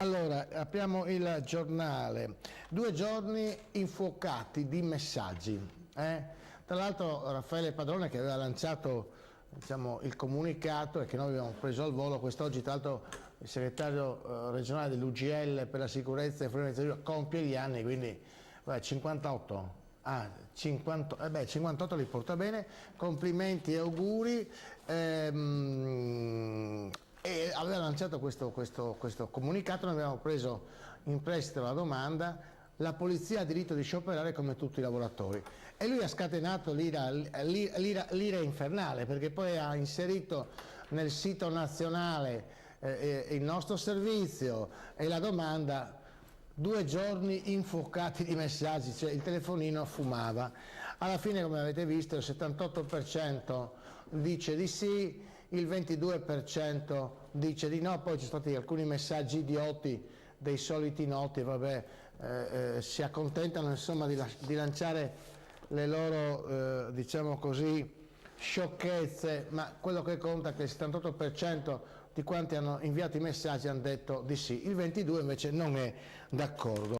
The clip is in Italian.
Allora, apriamo il giornale. 2 giorni infuocati di messaggi. Tra l'altro Raffaele Padrone, che aveva lanciato, diciamo, il comunicato e che noi abbiamo preso al volo quest'oggi, tra l'altro il segretario regionale dell'UGL per la sicurezza e Friuli compie gli anni, quindi 58. 58 li porta bene, complimenti e auguri. E aveva lanciato questo comunicato, noi abbiamo preso in prestito la domanda: la polizia ha diritto di scioperare come tutti i lavoratori, e lui ha scatenato l'ira infernale, perché poi ha inserito nel sito nazionale il nostro servizio e la domanda: 2 giorni infuocati di messaggi, cioè il telefonino fumava. Alla fine, come avete visto, il 78% dice di sì, il 22% dice di no, poi ci sono stati alcuni messaggi idioti dei soliti noti, vabbè, si accontentano insomma di lanciare le loro, diciamo così, sciocchezze, ma quello che conta è che il 78% di quanti hanno inviato i messaggi hanno detto di sì, il 22% invece non è d'accordo.